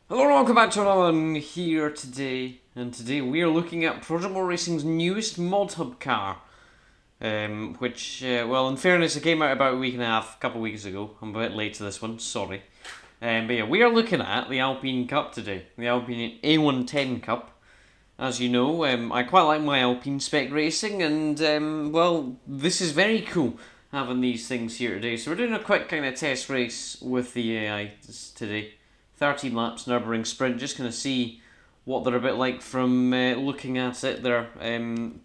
Hello and welcome back to another one here today, and today we are looking at Project More Racing's newest Mod Hub car, which, well, in fairness, it came out about a week and a half, a couple of weeks ago. I'm a bit late to this one, sorry. But yeah, we are looking at the Alpine Cup today, the Alpine A110 Cup. As you know, I quite like my Alpine spec racing, and, well, this is very cool having these things here today. So we're doing a quick kind of test race with the AI today. 13 laps Nürburgring sprint, just going to see what they're a bit like from looking at it. They're a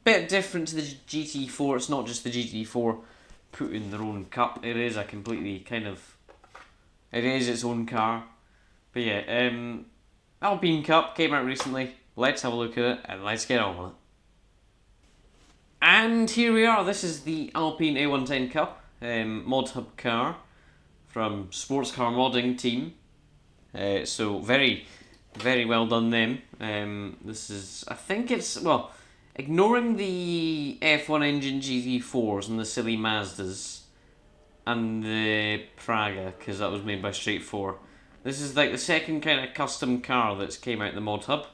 bit different to the GT4. It's not just the GT4 put in their own cup. It is a completely kind of, it is its own car. But yeah, Alpine Cup came out recently. Let's have a look at it and let's get on with it. And here we are. This is the Alpine A110 Cup Mod Hub car from Sports Car Modding team. So very, very well done them. This is, I think it's, well, ignoring the F1 engine GT4s and the silly Mazdas and the Praga, because that was made by Straight 4. This is like the second kind of custom car that's came out in the Mod Hub.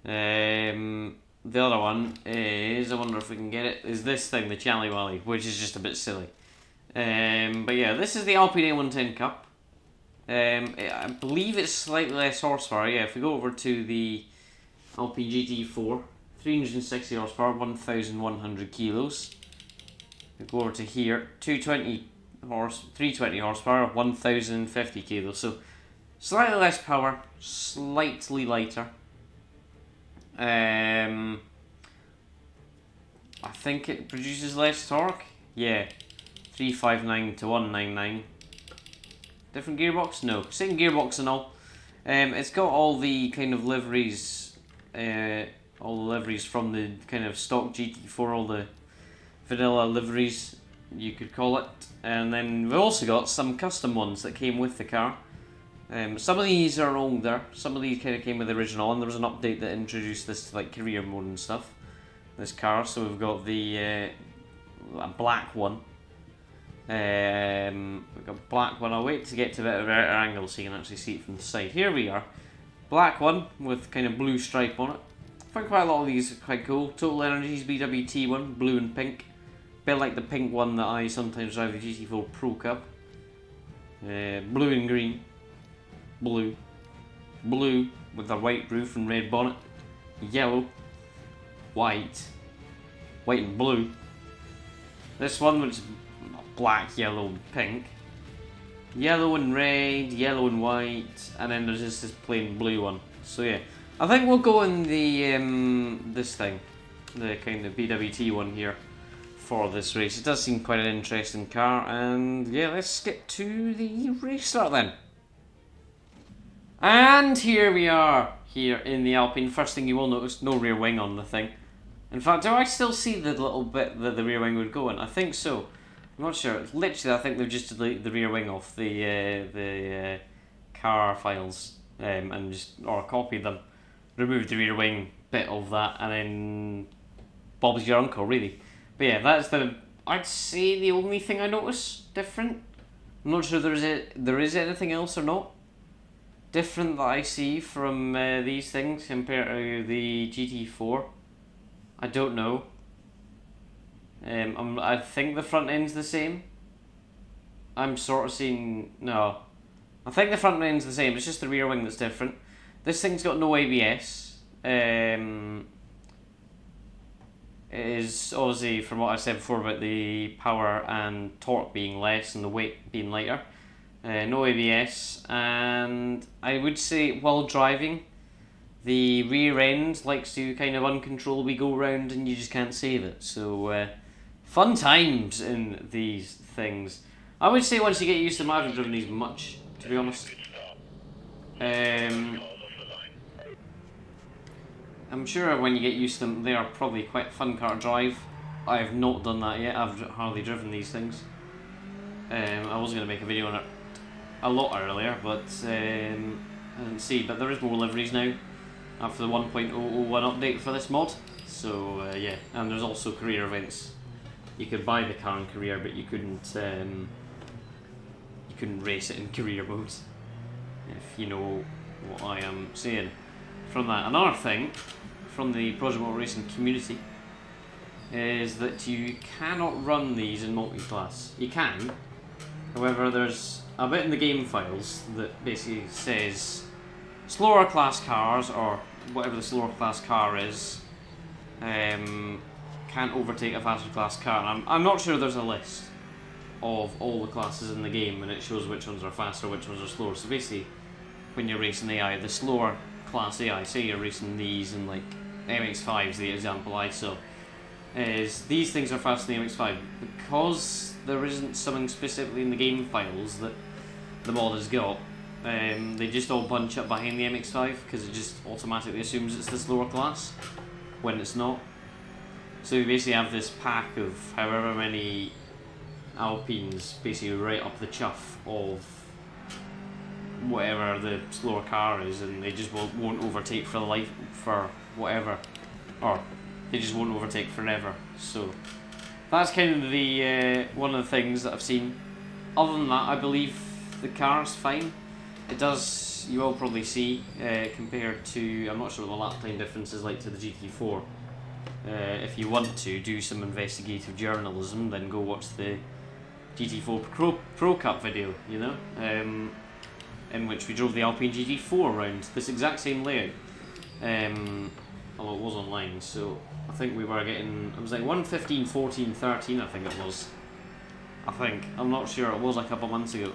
The other one is, I wonder if we can get it, is this thing, the Chally Wally, which is just a bit silly. But yeah, this is the Alpine A110 Cup. I believe it's slightly less horsepower. Yeah, if we go over to the Alpine GT4, 360 horsepower, 1,100 kilos. We go over to here, 320 horsepower, 1,050 kilos. So slightly less power, slightly lighter. I think it produces less torque. Yeah, 359 to 199. Different gearbox? No, same gearbox and all. It's got all the kind of liveries, from the kind of stock GT4, all the vanilla liveries, you could call it. And then we've also got some custom ones that came with the car. Some of these are older, some of these kind of came with the original, and there was an update that introduced this to like career mode and stuff. This car, so we've got the a black one. We've got black one. I'll wait to get to a bit of a better angle so you can actually see it from the side. Here we are. Black one with kind of blue stripe on it. I find quite a lot of these are quite cool. Total Energies BWT one, blue and pink. Bit like the pink one that I sometimes drive the GT4 Pro Cup. Blue and green. Blue. Blue with a white roof and red bonnet. Yellow. White. White and blue. This one which is black, yellow, pink. Yellow and red, yellow and white, and then there's just this plain blue one. So yeah, I think we'll go in the this thing, the kind of BWT one here for this race. It does seem quite an interesting car, and yeah, let's get to the race start then. And here we are, here in the Alpine. First thing you will notice, no rear wing on the thing. In fact, do I still see the little bit that the rear wing would go in? I think so. I'm not sure. Literally, I think they've just deleted the rear wing off the car files and just, or copied them, removed the rear wing bit of that, and then Bob's your uncle, really. But yeah, that's I'd say the only thing I notice different. I'm not sure there is anything else or not different that I see from these things compared to the GT4. I don't know. I think the front end's the same. I'm sort of seeing... No. I think the front end's the same, it's just the rear wing that's different. This thing's got no ABS. It is obviously, from what I said before about the power and torque being less and the weight being lighter. No ABS, and I would say while driving, the rear end likes to kind of uncontrollably go round and you just can't save it. So... fun times in these things. I would say once you get used to them, I haven't driven these much, to be honest. I'm sure when you get used to them, they are probably quite a fun car to drive. I have not done that yet, I've hardly driven these things. I was going to make a video on it a lot earlier, but I didn't see. But there is more liveries now, after the 1.001 update for this mod. So yeah, and there's also career events. You could buy the car in career, but you couldn't race it in career mode. If you know what I am saying from that. Another thing from the Project Motor Racing community is that you cannot run these in multi-class. You can, however, there's a bit in the game files that basically says slower class cars, or whatever the slower class car is, can't overtake a faster class car. And I'm not sure there's a list of all the classes in the game, and it shows which ones are faster, which ones are slower. So basically, when you're racing AI, the slower class AI, say you're racing these in like MX-5 is the example I saw, is these things are faster than the MX-5 because there isn't something specifically in the game files that the mod has got. They just all bunch up behind the MX-5 because it just automatically assumes it's the slower class when it's not. So we basically have this pack of however many Alpines basically right up the chuff of whatever the slower car is, and they just won't overtake for life, for whatever, or they just won't overtake forever. So that's kind of the one of the things that I've seen. Other than that, I believe the car's fine. It does, you will probably see, compared to, I'm not sure what the lap time difference is like to the GT4. If you want to do some investigative journalism, then go watch the GT4 Pro Cup video, you know, in which we drove the Alpine GT4 around this exact same layout. Although it was online, so I think we were getting, it was like 1:15, 14, 13, I think it was. I'm not sure, it was a couple months ago.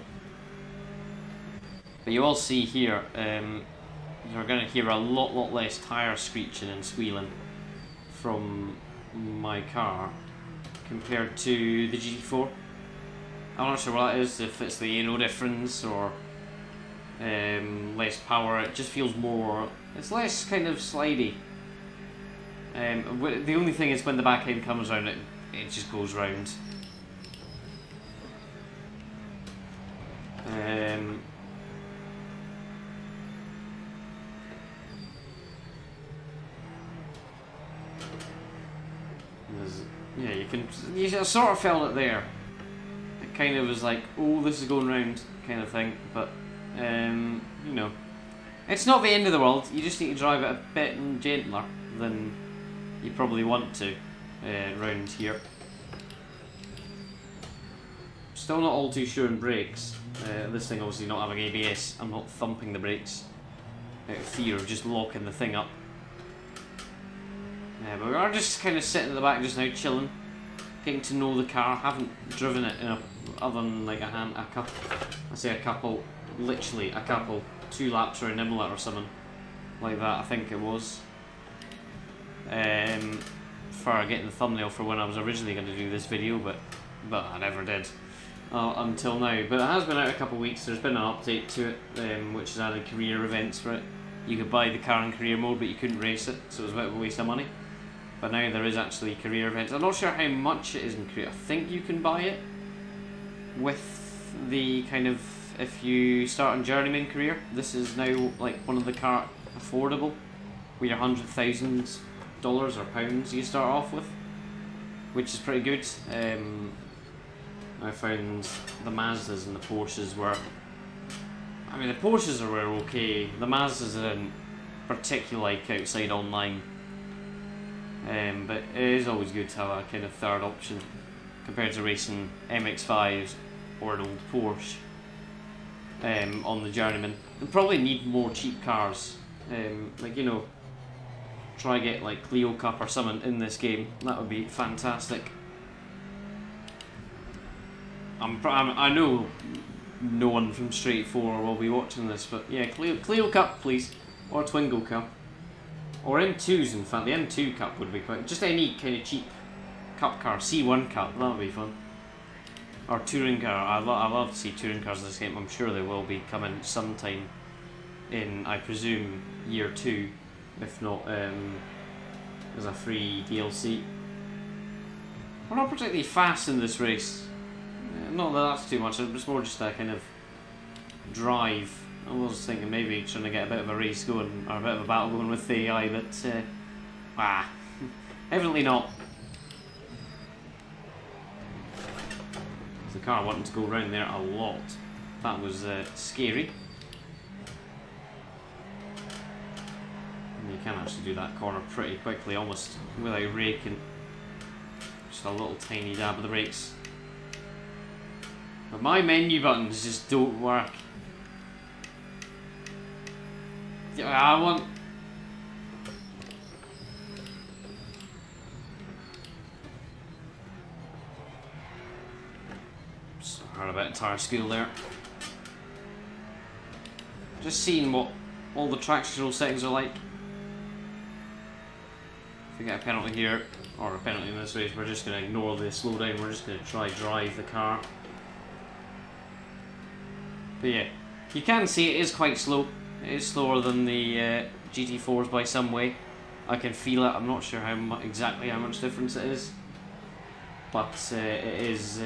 But you all see here, you're going to hear a lot less tyre screeching and squealing from my car compared to the GT4. I'm not sure what that is, if it's the aero difference or less power. It just feels more, it's less kind of slidey. The only thing is when the back end comes around, it just goes round. Yeah, you sort of felt it there. It kind of was like, oh, this is going round, kind of thing. But you know, it's not the end of the world. You just need to drive it a bit gentler than you probably want to round here. Still not all too sure in brakes. This thing obviously not having ABS, I'm not thumping the brakes out of fear of just locking the thing up. But we are just kind of sitting at the back just now, chilling, getting to know the car. Haven't driven it in other than like a couple, literally a couple, 2 laps around Imola or something like that. I think it was. For getting the thumbnail for when I was originally going to do this video, but I never did until now. But it has been out a couple of weeks. There's been an update to it, which has added career events for it. You could buy the car in career mode, but you couldn't race it, so it was a bit of a waste of money. But now there is actually career events. I'm not sure how much it is in career. I think you can buy it with the kind of, if you start in journeyman career. This is now like one of the car affordable, where your $100,000 or pounds you start off with, which is pretty good. I found the Mazdas and the Porsches were, I mean, the Porsches were okay. The Mazdas I didn't particularly like outside online. But it is always good to have a kind of third option compared to racing MX-5s or an old Porsche on the journeyman. You probably need more cheap cars. Like, you know, try get like Clio Cup or something in this game. That would be fantastic. I know no one from Straight 4 will be watching this, but yeah, Clio Cup please, or Twingo Cup, or M2s. In fact, the M2 Cup would be quite, just any kind of cheap cup car. C1 Cup, that would be fun. Or touring car. I love to see touring cars in this game. I'm sure they will be coming sometime in, I presume, year 2, if not as a free DLC. We're not particularly fast in this race. Not that that's too much, it's more just a kind of drive. I was thinking maybe trying to get a bit of a race going, or a bit of a battle going with the AI, but evidently not. The car wanting to go around there a lot. That was scary. can actually do that corner pretty quickly, almost without raking. Just a little tiny dab of the brakes. But my menu buttons just don't work. Yeah, I want... Just heard about entire school there. Just seeing what all the traction control settings are like. If we get a penalty here, or a penalty in this race, we're just going to ignore the slowdown, we're just going to try drive the car. But yeah, you can see it is quite slow. It is slower than the GT4s by some way. I can feel it, I'm not sure exactly how much difference it is. But it is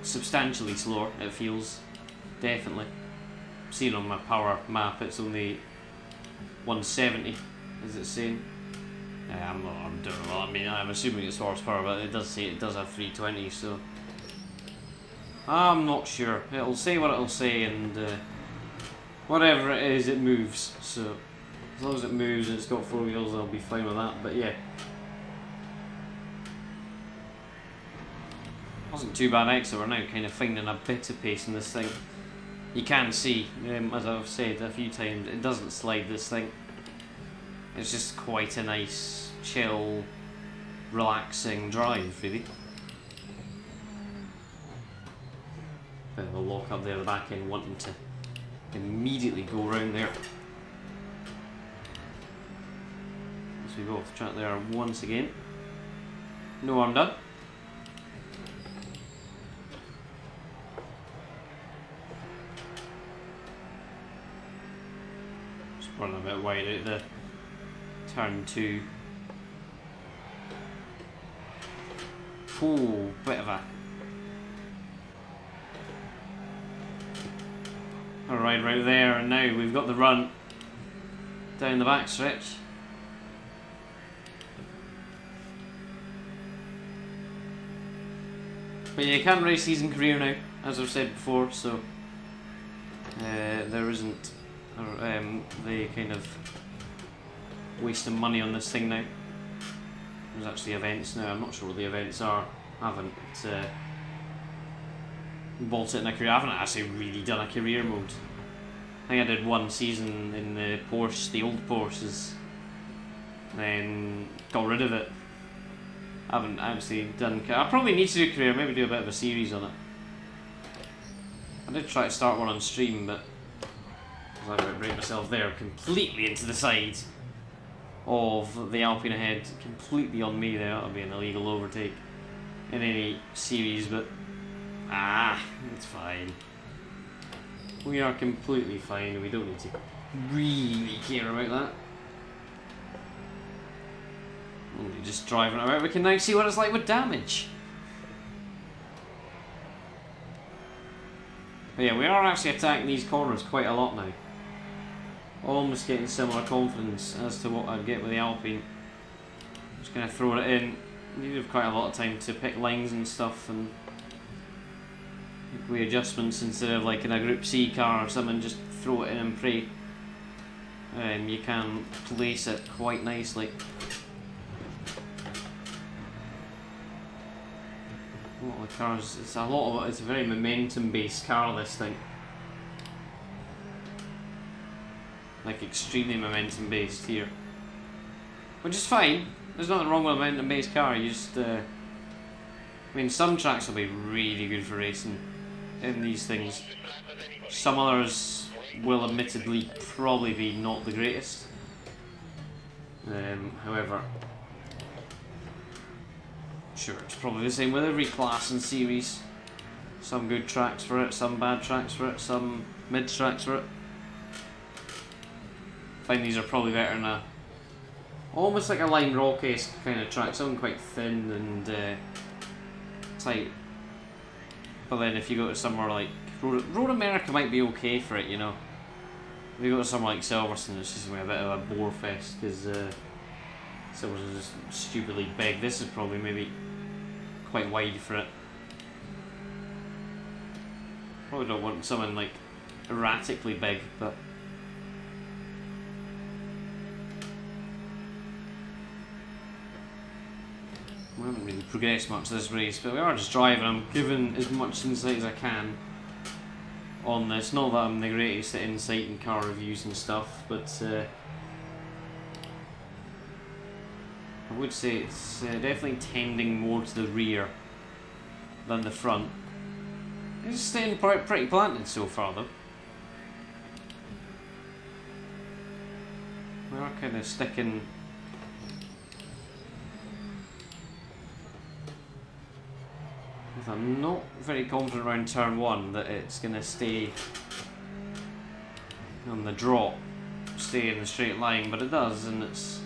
substantially slower, it feels, definitely. Seeing on my power map it's only 170, is it saying? Yeah, I'm doing well. I mean, I'm assuming it's horsepower, but it does say it does have 320, so I'm not sure. It'll say what it'll say, and whatever it is, it moves. So as long as it moves and it's got 4 wheels, I'll be fine with that. But yeah, wasn't too bad exit. We're now kind of finding a bit of pace in this thing. You can see, as I've said a few times, it doesn't slide, this thing. It's just quite a nice, chill, relaxing drive, really. Bit of a lock up there, the back end wanting to immediately go around there. As we go off the track there once again. No, I'm done. Running a bit wide out the turn 2. Ooh, bit of a... Alright, right there, and now we've got the run down the back stretch. But yeah, you can race season career now, as I've said before, so there isn't the kind of wasting money on this thing now. There's actually events now. I'm not sure what the events are. I haven't bought it in a career. I haven't actually really done a career mode. I think I did one season in the Porsche, the old Porsches, and then got rid of it. I haven't actually done... I probably need to do a career, maybe do a bit of a series on it. I did try to start one on stream, but I was about to break myself there completely into the side of the Alpine ahead, completely on me there. That would be an illegal overtake in any series, but it's fine. We are completely fine. We don't need to really care about that. Only just driving it about. We can now see what it's like with damage. But yeah, we are actually attacking these corners quite a lot now. Almost getting similar confidence as to what I'd get with the Alpine. Just going to throw it in. You have quite a lot of time to pick lines and stuff and make readjustments instead of like in a Group C car or something. Just throw it in and pray. You can place it quite nicely. A lot of the cars, it's a very momentum based car, this thing. Like extremely momentum based here. Which is fine. There's nothing wrong with a momentum based car, you just I mean, some tracks will be really good for racing in these things. Some others will admittedly probably be not the greatest. However, sure, it's probably the same with every class and series. Some good tracks for it, some bad tracks for it, some mid tracks for it. I find these are probably better in a almost like a Lime Rock-esque kind of track, something quite thin and tight. But then if you go to somewhere like Road America might be okay for it, you know. If you go to somewhere like Silverstone, it's just a bit of a bore fest because Silverstone's just stupidly big. This is probably maybe quite wide for it. Probably don't want something like erratically big, but progress much this race, but we are just driving. I'm giving as much insight as I can on this. Not that I'm the greatest at insight and car reviews and stuff, but I would say it's definitely tending more to the rear than the front. It's staying pretty planted so far though. We are kind of sticking. I'm not very confident around turn 1 that it's going to stay on the drop, stay in the straight line, but it does, and it's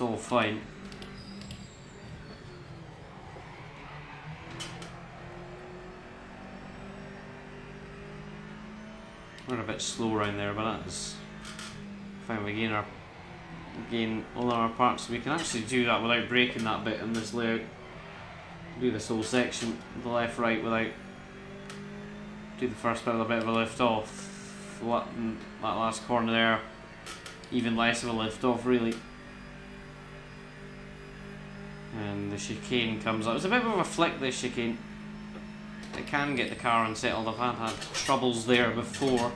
all fine. We're a bit slow around there, but that's fine. We gain all our parts. We can actually do that without breaking that bit in this layout. Do this whole section, the left right, without do the first bit with a bit of a lift off. That last corner there, even less of a lift off really. And the chicane comes up. It's a bit of a flick, this chicane. It can get the car unsettled. I've had troubles there before.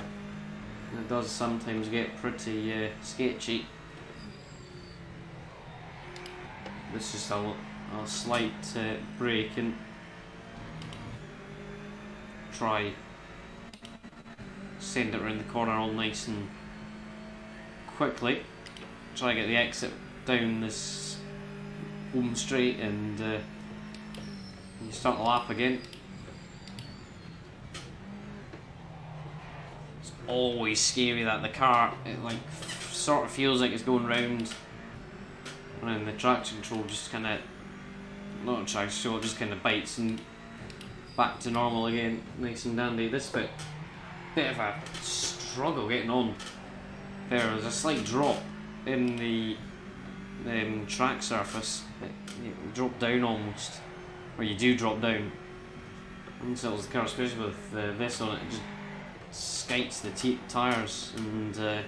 It does sometimes get pretty sketchy. This is a slight brake and try send it around the corner all nice and quickly. Try to get the exit down this home straight, and you start the lap again. It's always scary that the car, it like sort of feels like it's going round, and the traction control just kind of, not traction control, just kind of bites and back to normal again, nice and dandy. This bit of a struggle getting on. There's a slight drop in the track surface. You drop down almost, or you do drop down. Unsettles the car, especially with this on it. It just skites the tyres and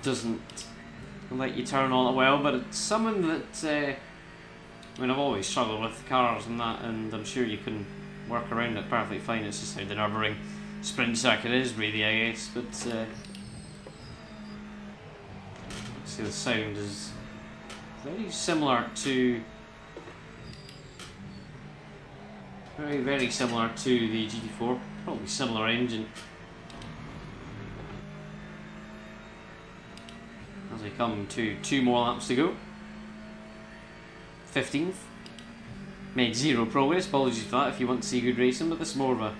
doesn't let you turn all that well. But it's something that I mean, I've always struggled with cars and that, and I'm sure you can work around it perfectly fine. It's just how the Nürburgring sprint circuit is, really, I guess. But see, the sound is very similar to, very similar to the GT4. Probably similar engine. As we come to 2 more laps to go. 15th. Made 0 progress, apologies for that if you want to see good racing, but this is more of a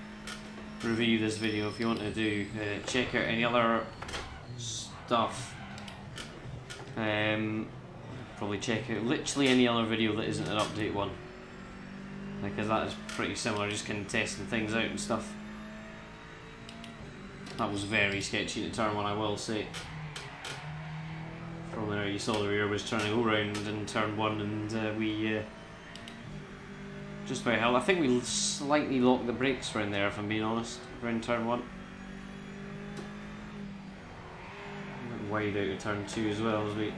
review, this video. If you want to do check out any other stuff, probably check out literally any other video that isn't an update one, because that is pretty similar, just kind of testing things out and stuff. That was very sketchy to turn 1, I will say. From there you saw the rear was trying to go round in turn 1, and we just about held. I think we slightly locked the brakes around there, if I'm being honest, around turn 1. Went wide out of turn 2 as well, as we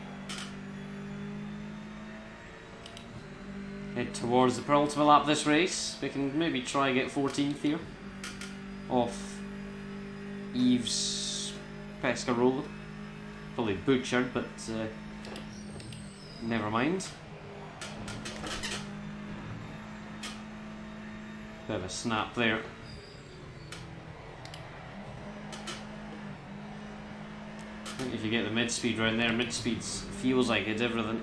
head towards the penultimate lap of this race. We can maybe try get 14th here off Yves Pescarolo. Probably butchered, but never mind. Bit of a snap there. I think if you get the mid-speed round there, mid-speed feels like it's everything.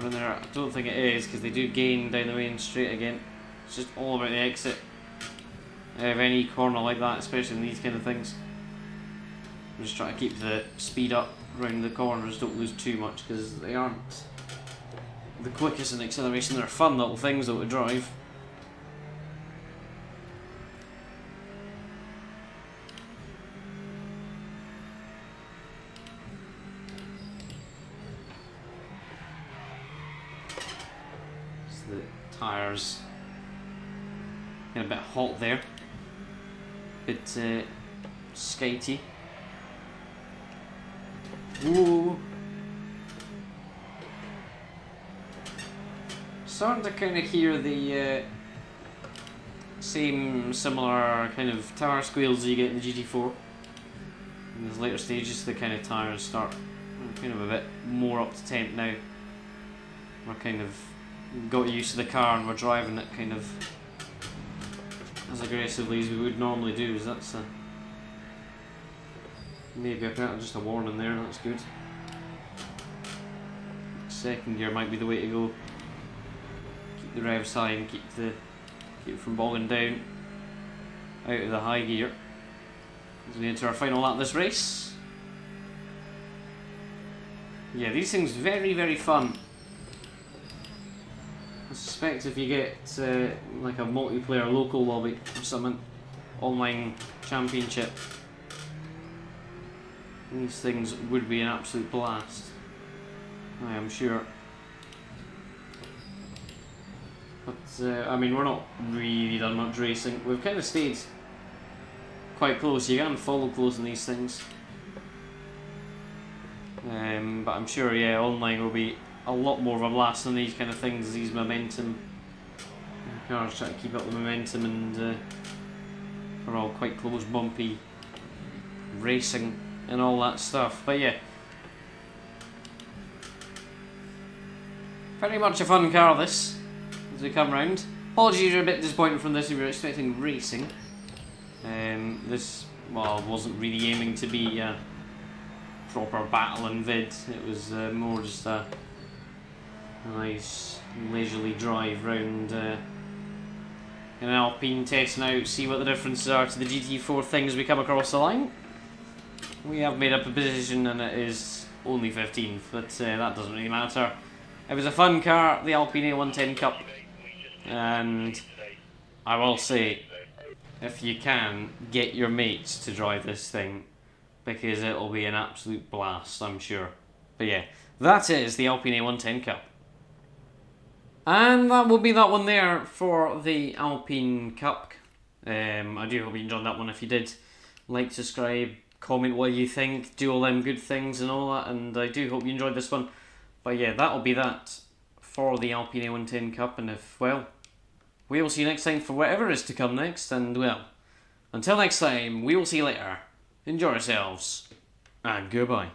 Around there, I don't think it is, because they do gain down the main straight again. It's just all about the exit of any corner like that, especially in these kind of things. I'm just trying to keep the speed up around the corners, don't lose too much, because they aren't the quickest in acceleration. They're fun little things though to drive. The tyres get a bit hot there, bit skatey. Ooh. starting to kind of hear the same similar kind of tire squeals you get in the GT4. In those later stages, the kind of tires start kind of a bit more up to temp now. We're kind of got used to the car and we're driving it kind of as aggressively as we would normally do. So that's maybe just a warning there. That's good. Second gear might be the way to go. Keep the revs high and keep it from bogging down out of the high gear as we enter our final lap of this race. Yeah, these things very, very fun. I suspect if you get like a multiplayer local lobby or something, online championship, these things would be an absolute blast. I am sure. But I mean, we're not really done much racing. We've kind of stayed quite close. You can follow close in these things. But I'm sure, yeah, online will be a lot more of a blast than these kind of things. These momentum cars try to keep up the momentum, and we're all quite close, bumpy racing and all that stuff. But yeah, very much a fun car this, as we come round. Apologies, you're a bit disappointed from this if you're expecting racing. This, well, wasn't really aiming to be a proper battling vid. It was more just a nice leisurely drive round in an Alpine, testing out, see what the differences are to the GT4 things we come across the line. We have made up a position and it is only 15th, but that doesn't really matter. It was a fun car, the Alpine A110 Cup, and I will say, if you can, get your mates to drive this thing, because it'll be an absolute blast, I'm sure. But yeah, that is the Alpine A110 Cup. And that will be that one there for the Alpine Cup. I do hope you enjoyed that one. If you did, like, subscribe, comment what you think, do all them good things and all that, and I do hope you enjoyed this one. But yeah, that'll be that for the Alpine A110 Cup, and if, well, we will see you next time for whatever is to come next, and well, until next time, we will see you later. Enjoy yourselves, and goodbye.